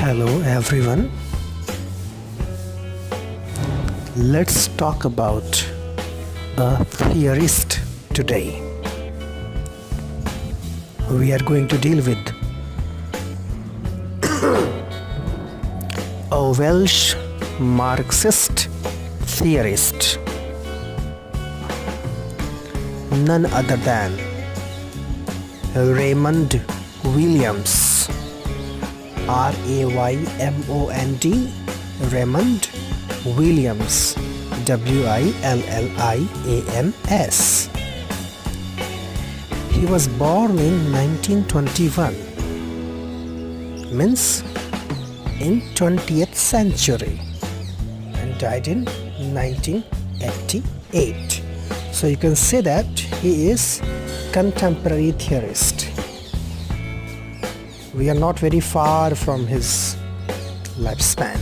Hello everyone. Let's talk about a theorist today. We are going to deal with a Welsh Marxist theorist, none other than Raymond Williams. Raymond, Raymond Williams, Williams. He was born in 1921, means in 20th century, and died in 1988. So you can say that he is contemporary theorist. We are not very far from his lifespan.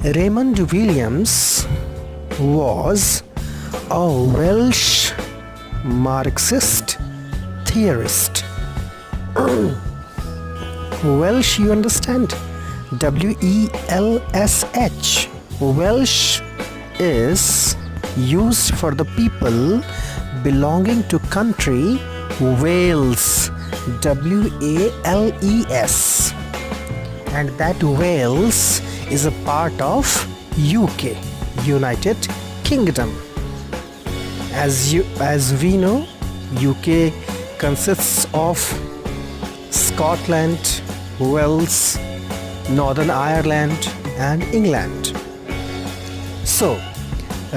Raymond Williams was a Welsh Marxist theorist. Welsh, you understand? W-E-L-S-H. Welsh is used for the people belonging to country Wales. W-A-L-E-S, and that Wales is a part of UK, United Kingdom. As we know, UK consists of Scotland, Wales, Northern Ireland and England. So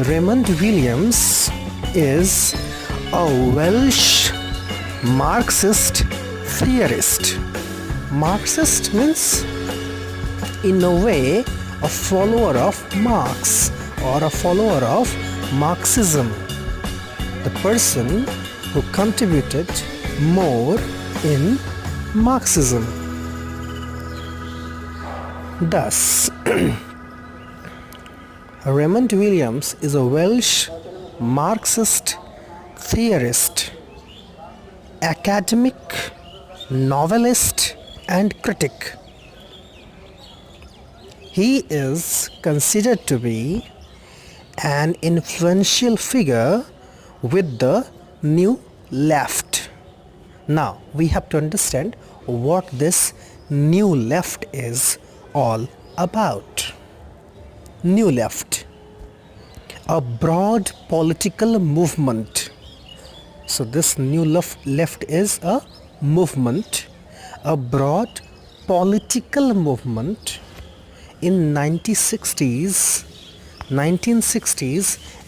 Raymond Williams is a Welsh Marxist theorist. Marxist means, in a way, a follower of Marx or a follower of Marxism, the person who contributed more in Marxism. Thus, Raymond Williams is a Welsh Marxist theorist, academic, novelist and critic. He is considered to be an influential figure with the New Left. Now we have to understand what this New Left is all about. New Left, a broad political movement. So this New Left is a movement, a broad political movement in 1960s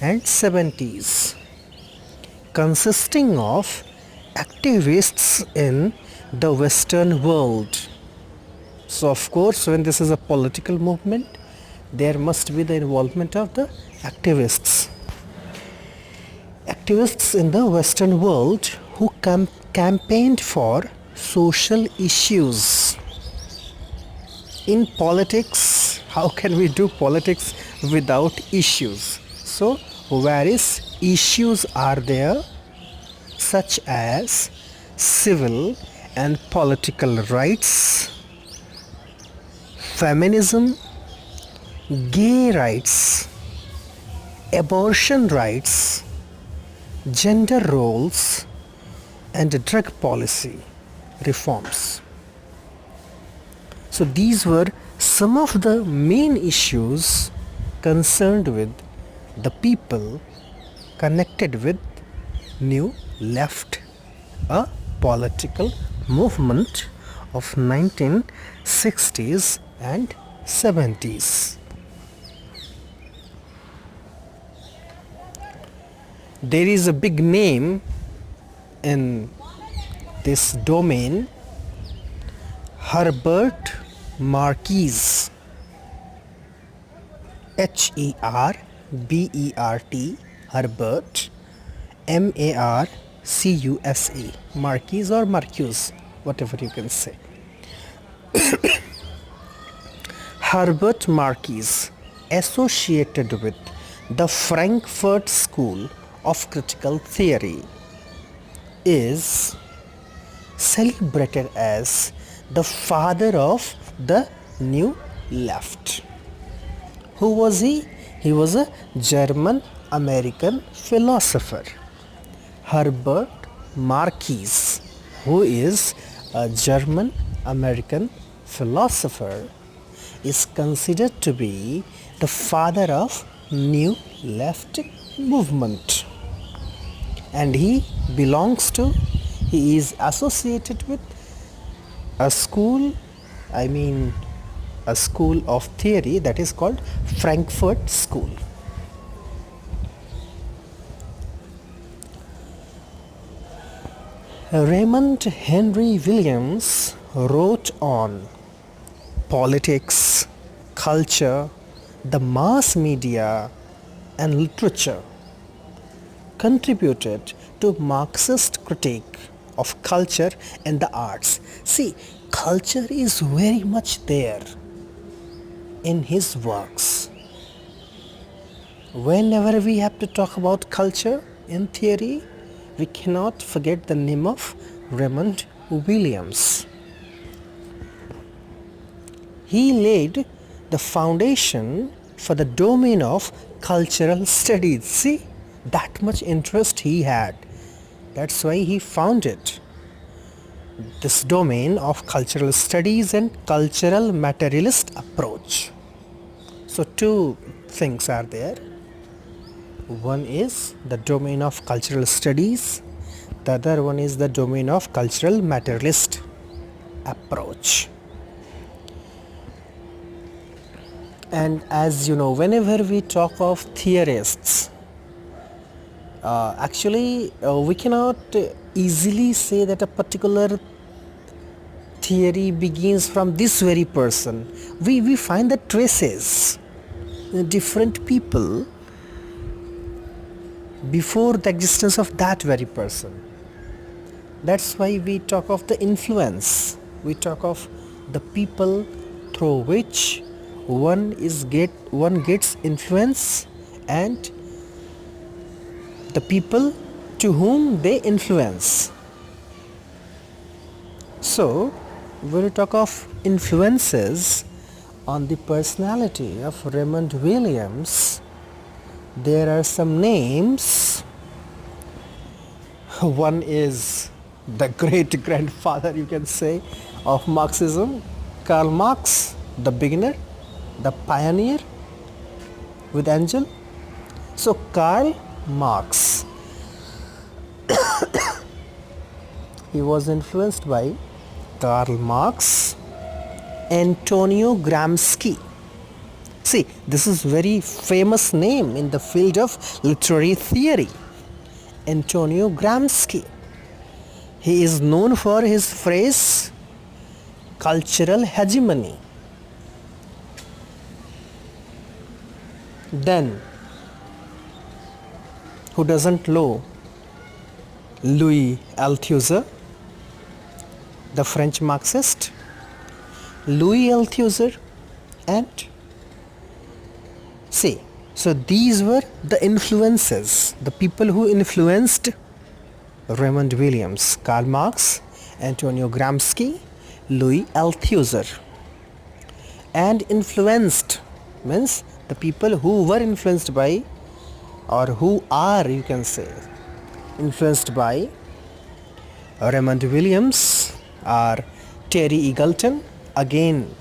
and 70s, consisting of activists in the Western world. So of course, when this is a political movement, there must be the involvement of the activists in the Western world who campaigned for social issues. In politics, how can we do politics without issues? So various issues are there, such as civil and political rights, feminism, gay rights, abortion rights, gender roles and drug policy reforms. So these were some of the main issues concerned with the people connected with New Left, a political movement of 1960s and 70s. There is a big name in this domain, Herbert Marcuse, H-E-R-B-E-R-T, Herbert, M-A-R-C-U-S-E, Marcuse or Marcuse, whatever you can say. Herbert Marcuse, associated with the Frankfurt School of Critical Theory, is celebrated as the father of the new left. Who was he? He was a German American philosopher, Herbert Marcuse, who is a German American philosopher, is considered to be the father of new left movement, and he is associated with a school of theory that is called Frankfurt School. Raymond Henry Williams wrote on politics, culture, the mass media, and literature, contributed to Marxist critique of culture and the arts. See, culture is very much there in his works. Whenever we have to talk about culture in theory, we cannot forget the name of Raymond Williams. He laid the foundation for the domain of cultural studies. See, that much interest he had. That's why he founded this domain of cultural studies and cultural materialist approach. So two things are there. One is the domain of cultural studies, the other one is the domain of cultural materialist approach. And as you know, whenever we talk of theorists, we cannot easily say that a particular theory begins from this very person. We find the traces in different people before the existence of that very person. That's why we talk of the influence. We talk of the people through which one gets influence, and the people to whom they influence. So when we talk of influences on the personality of Raymond Williams, there are some names. One is the great grandfather, you can say, of Marxism, Karl Marx, the beginner, the pioneer with Angel. So Karl Marx, he was influenced by Karl Marx, Antonio Gramsci. See, this is very famous name in the field of literary theory. Antonio Gramsci. He is known for his phrase cultural hegemony. Then, who doesn't know Louis Althusser, the French Marxist? Louis Althusser, and see, so these were the influences, the people who influenced Raymond Williams: Karl Marx, Antonio Gramsci, Louis Althusser. And influenced means the people who were influenced by, or who are, you can say, influenced by Raymond Williams are Terry Eagleton, again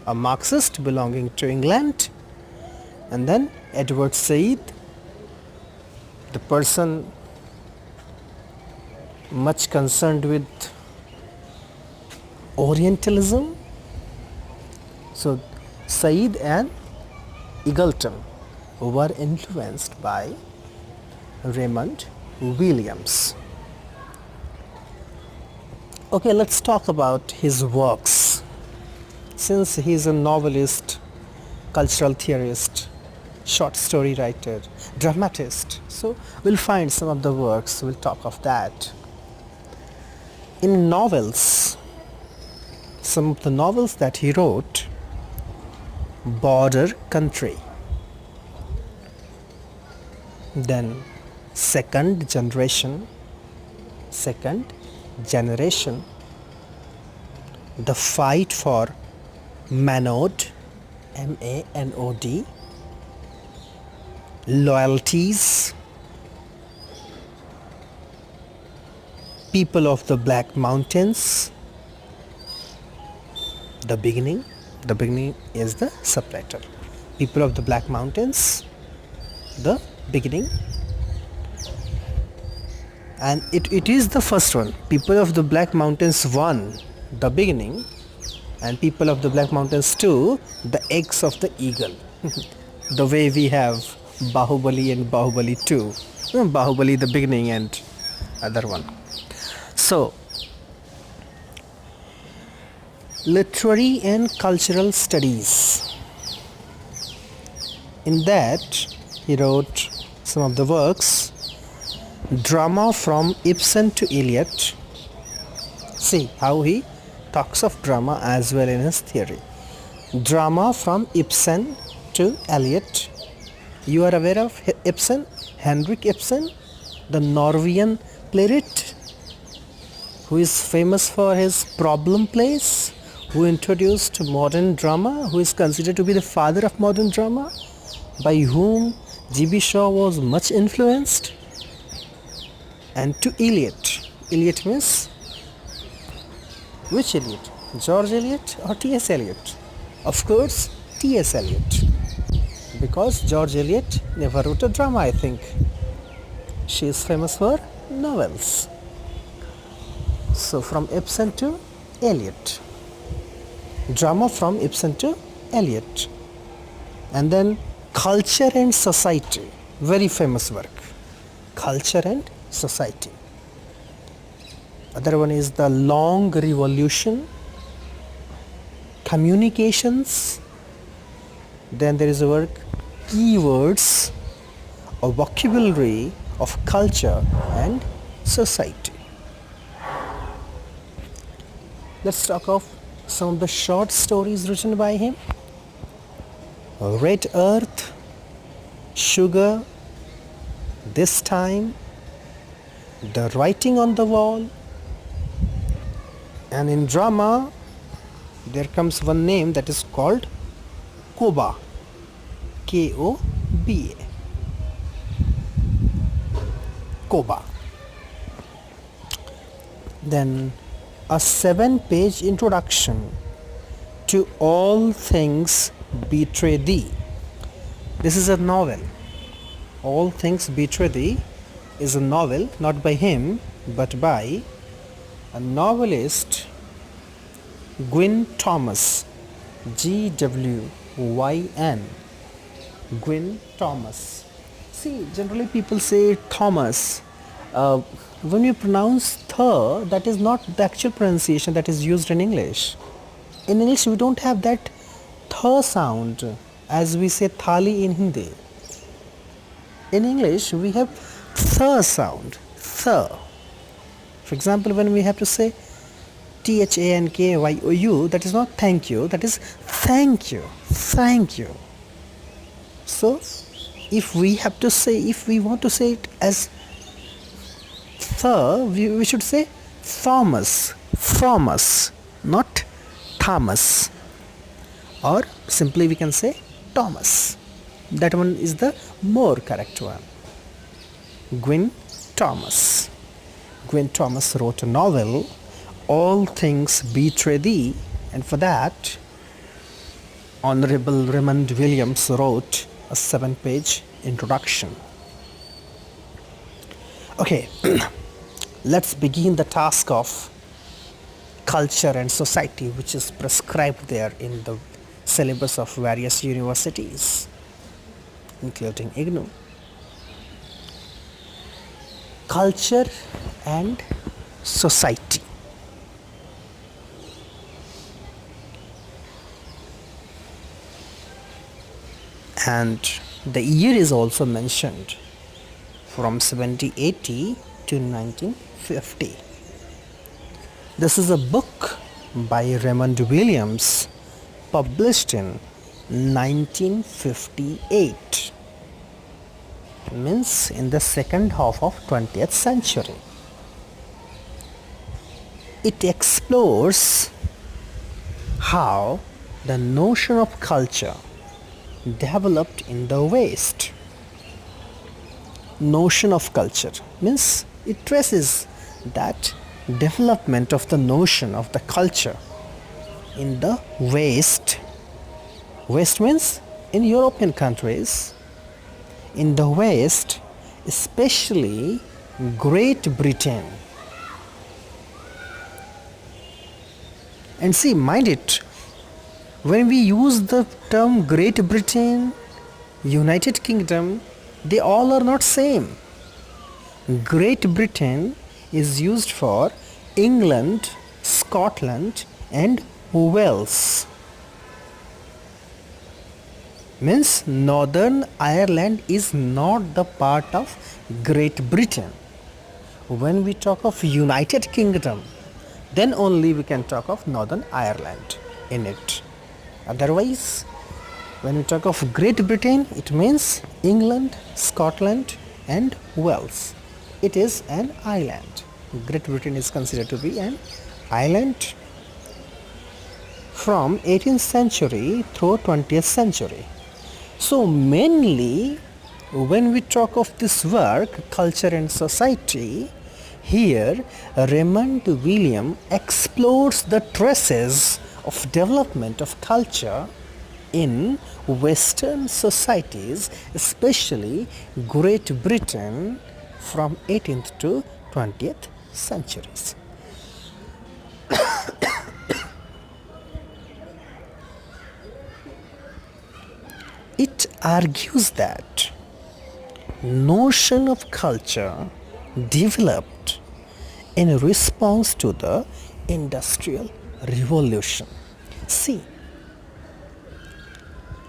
a Marxist belonging to England, and then Edward Said, the person much concerned with Orientalism. So Said and Eagleton were influenced by Raymond Williams. Okay, let's talk about his works. Since he is a novelist, cultural theorist, short story writer, dramatist, so we'll find some of the works, we'll talk of that. In novels, some of the novels that he wrote: Border Country, then Second Generation, the fight for manhood, MANOD, loyalties, people of the Black Mountains, the beginning is the subtitle. People of the Black Mountains, the beginning, and it is the first one. People of the Black Mountains 1, the beginning, and People of the Black Mountains 2, the eggs of the eagle. The way we have Bahubali and Bahubali 2. Bahubali the beginning and other one. So, literary and cultural studies. In that, he wrote some of the works. Drama from Ibsen to Eliot. See how he talks of drama as well in his theory. Drama from Ibsen to Eliot. You are aware of Ibsen? Henrik Ibsen, the Norwegian playwright, who is famous for his problem plays, who introduced modern drama, who is considered to be the father of modern drama, by whom G.B. Shaw was much influenced. And to Eliot. Eliot means which Eliot? George Eliot or T.S. Eliot? Of course, T.S. Eliot. Because George Eliot never wrote a drama, I think. She is famous for novels. So from Ibsen to Eliot. Drama from Ibsen to Eliot. And then Culture and Society. Very famous work. Culture and Society. Other one is The Long Revolution, Communications. Then there is a work, Keywords, a vocabulary of culture and society. Let's talk of some of the short stories written by him. Red Earth, Sugar, This Time, The Writing on the Wall. And in drama, there comes one name that is called Koba, K-O-B-A. Koba. Then a 7-page introduction to All Things Betray Thee. This is a novel. All Things Betray Thee is a novel, not by him, but by a novelist, Gwyn Thomas, Gwyn, Gwyn Thomas. See, generally people say Thomas. When you pronounce th, that is not the actual pronunciation that is used in English. In English, we don't have that th sound as we say thali in Hindi. In English, we have th sound, th. For example, when we have to say THANKYOU, that is not thank you, that is thank you, thank you. So, if we want to say it as we should say Thomas, not Thomas. Or simply we can say Thomas. That one is the more correct one. Gwyn Thomas. Gwyn Thomas wrote a novel, All Things Betray Thee, and for that, Honorable Raymond Williams wrote a 7-page introduction. Okay, let's begin the task of culture and society, which is prescribed there in the syllabus of various universities, including IGNOU. Culture and society. And the year is also mentioned, from 1780 to 1950. This is a book by Raymond Williams, published in 1958, means in the second half of 20th century. It explores how the notion of culture developed in the West. Notion of culture means it traces that development of the notion of the culture in the West. West means in European countries, in the West, especially Great Britain. And see, mind it, when we use the term Great Britain, United Kingdom, they all are not same. Great Britain is used for England, Scotland and Wales. Means Northern Ireland is not the part of Great Britain. When we talk of United Kingdom, then only we can talk of Northern Ireland in it. Otherwise, when we talk of Great Britain, it means England, Scotland and Wales. It is an island. Great Britain is considered to be an island from 18th century through 20th century. So mainly when we talk of this work, Culture and Society, here Raymond Williams explores the traces of development of culture in Western societies, especially Great Britain from 18th to 20th centuries. It argues that notion of culture developed in response to the Industrial Revolution. See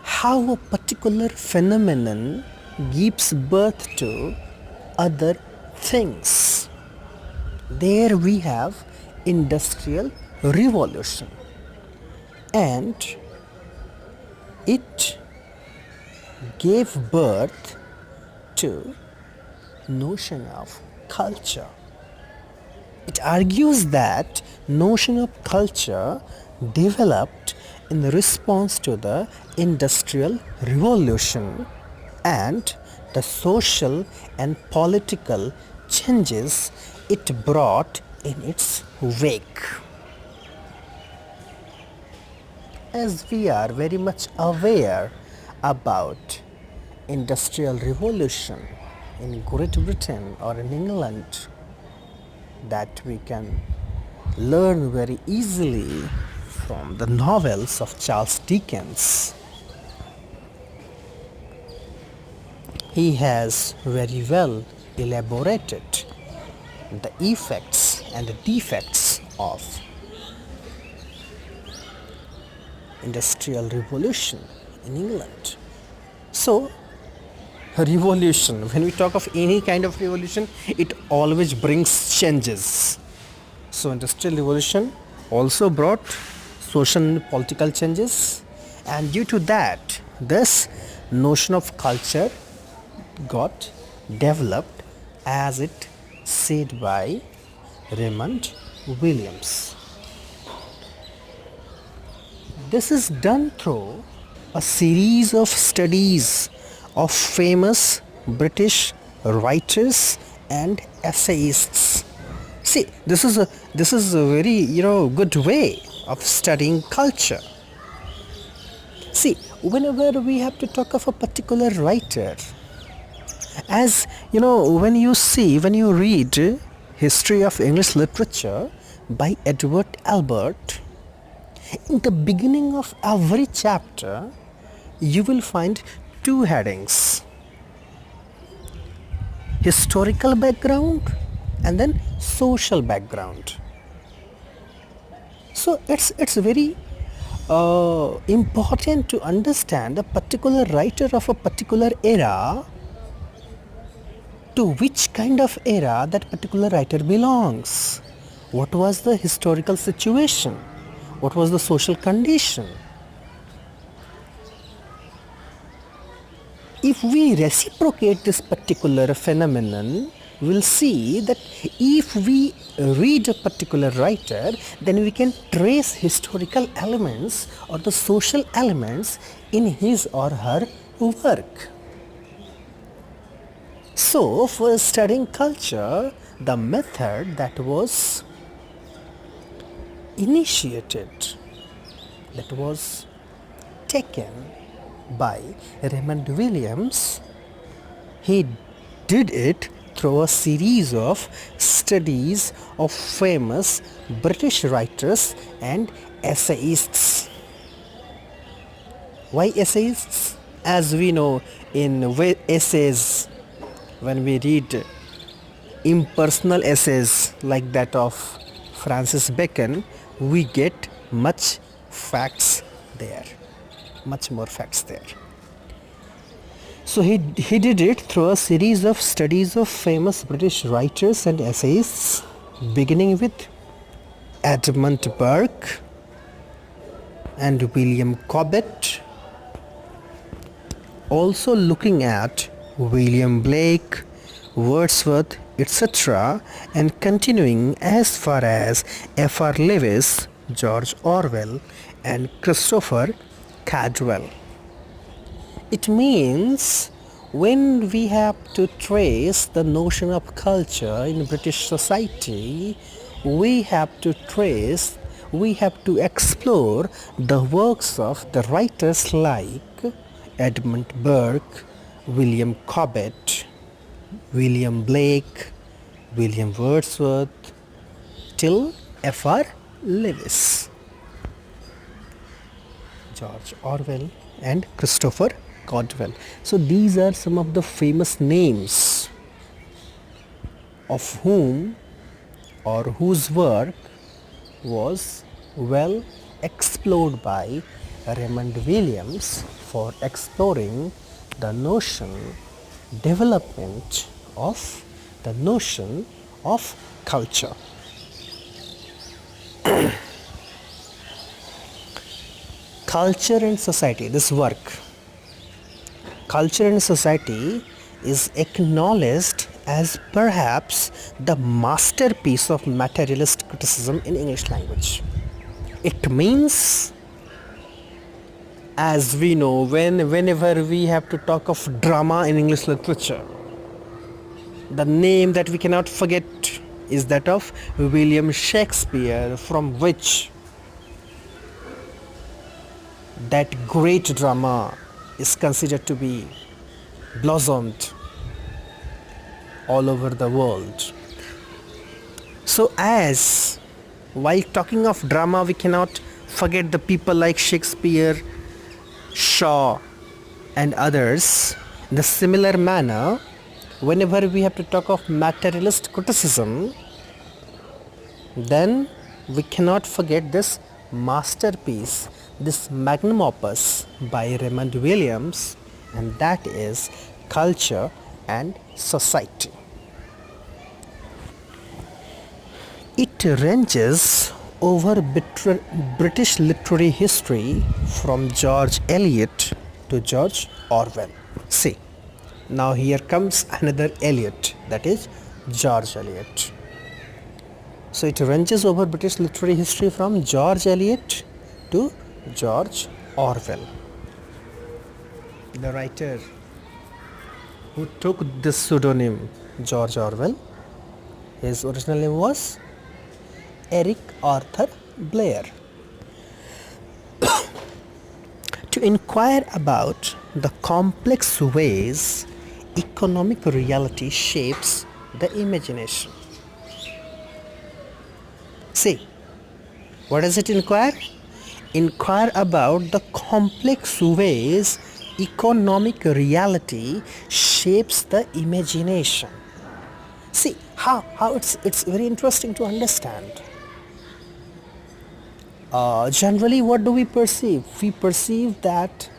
how a particular phenomenon gives birth to other things. There we have Industrial Revolution, and it gave birth to notion of culture. It argues that notion of culture developed in response to the Industrial Revolution and the social and political changes it brought in its wake. As we are very much aware about Industrial Revolution in Great Britain or in England, that we can learn very easily from the novels of Charles Dickens. He has very well elaborated the effects and the defects of Industrial Revolution in England. So, revolution, when we talk of any kind of revolution, it always brings changes. So, Industrial Revolution also brought social and political changes, and due to that, this notion of culture got developed, as it said by Raymond Williams. This is done through a series of studies of famous British writers and essayists. See, this is a very good way of studying culture. See, whenever we have to talk of a particular writer, as when you read History of English Literature by Edward Albert, in the beginning of every chapter you will find two headings: historical background and then social background. So it's very important to understand a particular writer of a particular era, to which kind of era that particular writer belongs. What was the historical situation? What was the social condition? If we reciprocate this particular phenomenon we'll see that if we read a particular writer, then we can trace historical elements or the social elements in his or her work. So, for studying culture, the method that was initiated, that was taken by Raymond Williams, he did it through a series of studies of famous British writers and essayists. Why essayists? As we know, in essays, when we read impersonal essays like that of Francis Bacon, we get much facts there, much more facts there. So he did it through a series of studies of famous British writers and essayists, beginning with Edmund Burke and William Cobbett, also looking at William Blake, Wordsworth, etc., and continuing as far as F.R. Lewis, George Orwell, and Christopher Cadwell. It means when we have to trace the notion of culture in British society, we have to explore the works of the writers like Edmund Burke, William Cobbett, William Blake, William Wordsworth, till F.R. Lewis, George Orwell, and Christopher Cadwell. So these are some of the famous names of whom or whose work was well explored by Raymond Williams for exploring the development of the notion of culture. Culture and society, this work, Culture and Society, is acknowledged as perhaps the masterpiece of materialist criticism in English language. It means, as we know, whenever we have to talk of drama in English literature, the name that we cannot forget is that of William Shakespeare, from which that great drama is considered to be blossomed all over the world. So as while talking of drama, we cannot forget the people like Shakespeare, Shaw, and others. In a similar manner, whenever we have to talk of materialist criticism, then we cannot forget this masterpiece, this magnum opus by Raymond Williams, and that is Culture and Society. It ranges over British literary history from George Eliot to George Orwell. See, now here comes another Eliot, that is George Eliot. So it ranges over British literary history from George Eliot to George Orwell. The writer who took this pseudonym George Orwell, his original name was Eric Arthur Blair. To inquire about the complex ways economic reality shapes the imagination. See, what does it inquire? Inquire about the complex ways economic reality shapes the imagination. See how it's very interesting to understand. Generally, what do we perceive? We perceive that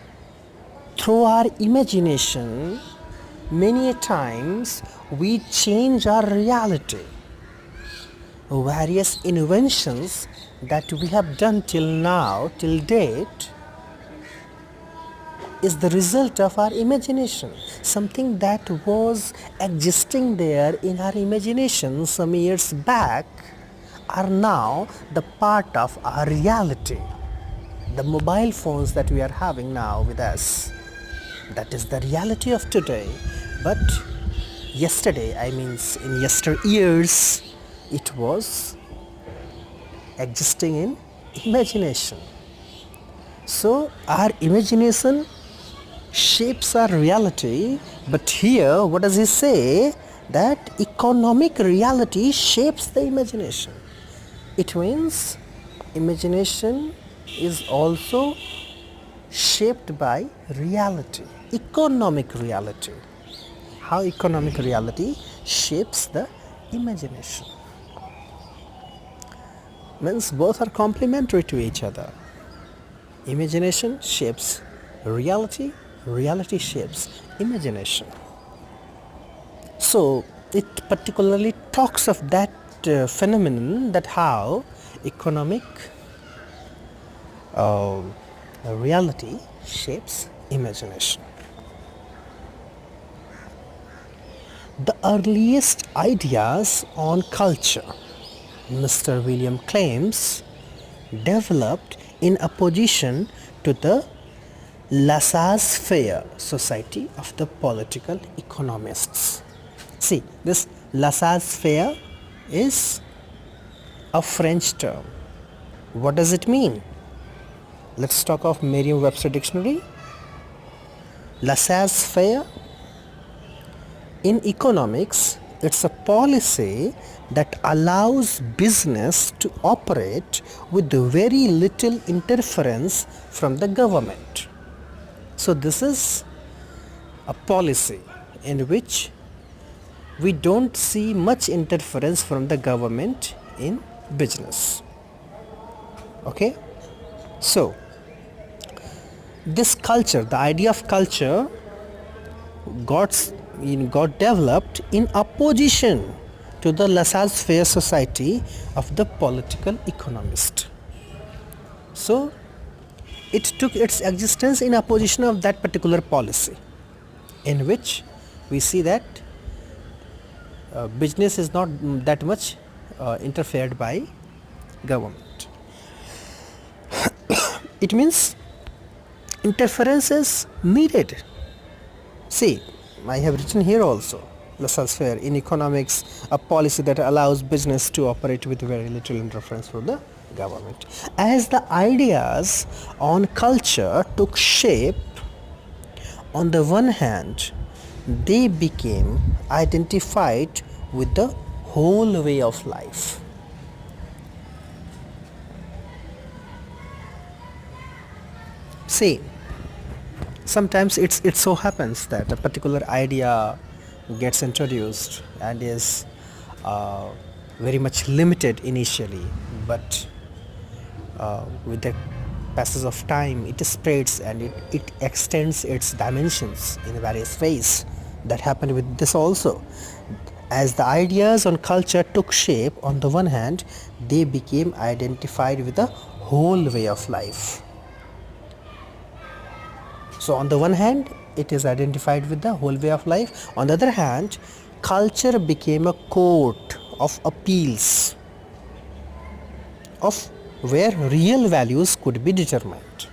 through our imagination, many a times we change our reality. Various inventions that we have done till now, till date, is the result of our imagination. Something that was existing there in our imagination some years back are now the part of our reality. The mobile phones that we are having now with us, that is the reality of today. But yesterday, I mean in yesteryears, it was existing in imagination. So our imagination shapes our reality, but here what does he say? That economic reality shapes the imagination. It means imagination is also shaped by reality, economic reality. How economic reality shapes the imagination. Means both are complementary to each other. Imagination shapes reality, reality shapes imagination. So it particularly talks of that phenomenon, that how economic reality shapes imagination. The earliest ideas on culture, Mr. William claims, developed in opposition to the laissez-faire society of the political economists. See, this laissez-faire is a French term. What does it mean? Let's talk of Merriam-Webster dictionary. Laissez-faire in economics, it's a policy that allows business to operate with very little interference from the government. So this is a policy in which we don't see much interference from the government in business. Okay? So this culture, the idea of culture got developed in opposition to the laissez-faire society of the political economist. So it took its existence in opposition of that particular policy, in which we see that business is not that much interfered by government. It means interference is needed. See, I have written here also, laissez-faire in economics, a policy that allows business to operate with very little interference from the government. As the ideas on culture took shape, on the one hand, they became identified with the whole way of life. See, sometimes it so happens that a particular idea gets introduced and is very much limited initially, but with the passage of time it spreads and it extends its dimensions in various ways. That happened with this also. As the ideas on culture took shape, on the one hand, they became identified with the whole way of life. So on the one hand, it is identified with the whole way of life. On the other hand, culture became a court of appeals, of where real values could be determined.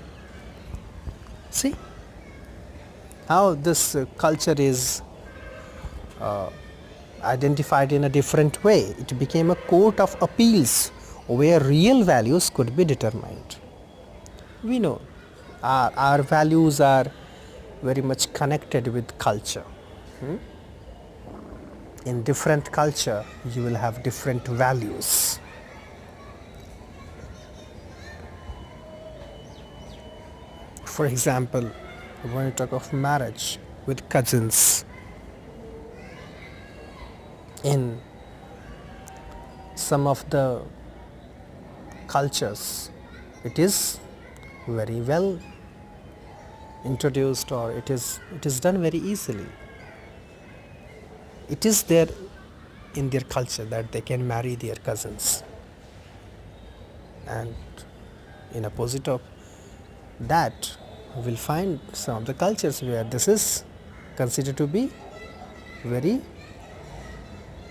See how this culture is identified in a different way. It became a court of appeals where real values could be determined. We know our values are very much connected with culture. In different culture, you will have different values. For example, when you talk of marriage with cousins, in some of the cultures, it is very well introduced, or it is done very easily. It is there in their culture that they can marry their cousins, and in opposite of that, we will find some of the cultures where this is considered to be very,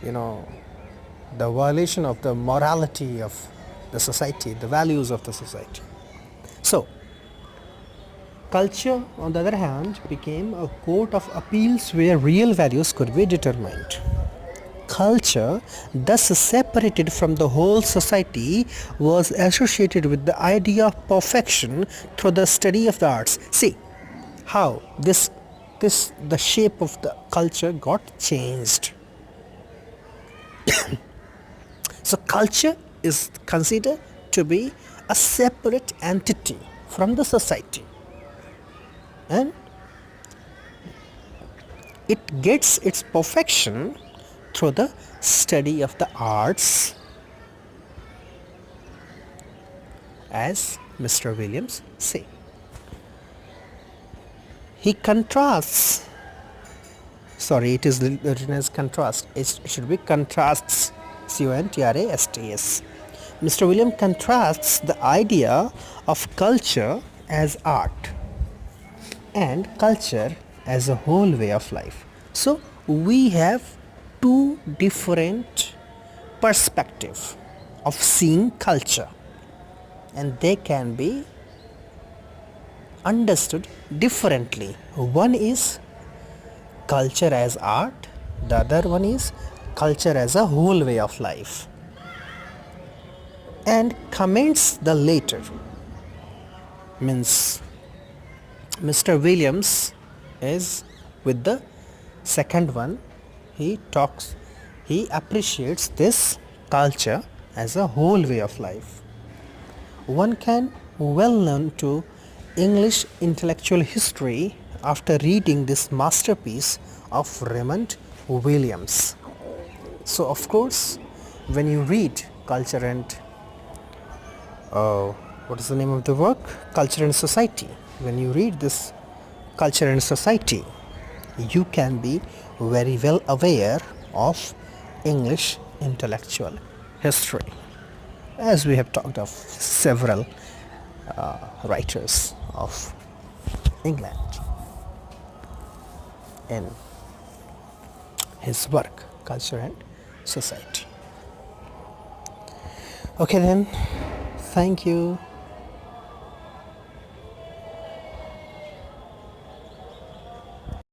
the violation of the morality of the society, the values of the society. So, culture, on the other hand, became a court of appeals where real values could be determined. Culture, thus separated from the whole society, was associated with the idea of perfection through the study of the arts. See how the shape of the culture got changed. So culture is considered to be a separate entity from the society, and it gets its perfection through the study of the arts, as Mr. Williams say. He contrasts, sorry, it is written as contrast, it should be contrasts, contrasts. Mr. Williams contrasts the idea of culture as art and culture as a whole way of life. So we have two different perspectives of seeing culture, and they can be understood differently. One is culture as art, the other one is culture as a whole way of life. And comments the later, means Mr. Williams is with the second one. He appreciates this culture as a whole way of life. One can well learn to English intellectual history after reading this masterpiece of Raymond Williams. So of course, when you read Culture and what is the name of the work? Culture and Society. When you read this Culture and Society, you can be very well aware of English intellectual history, as we have talked of several writers of England in his work Culture and Society. Okay then, thank you.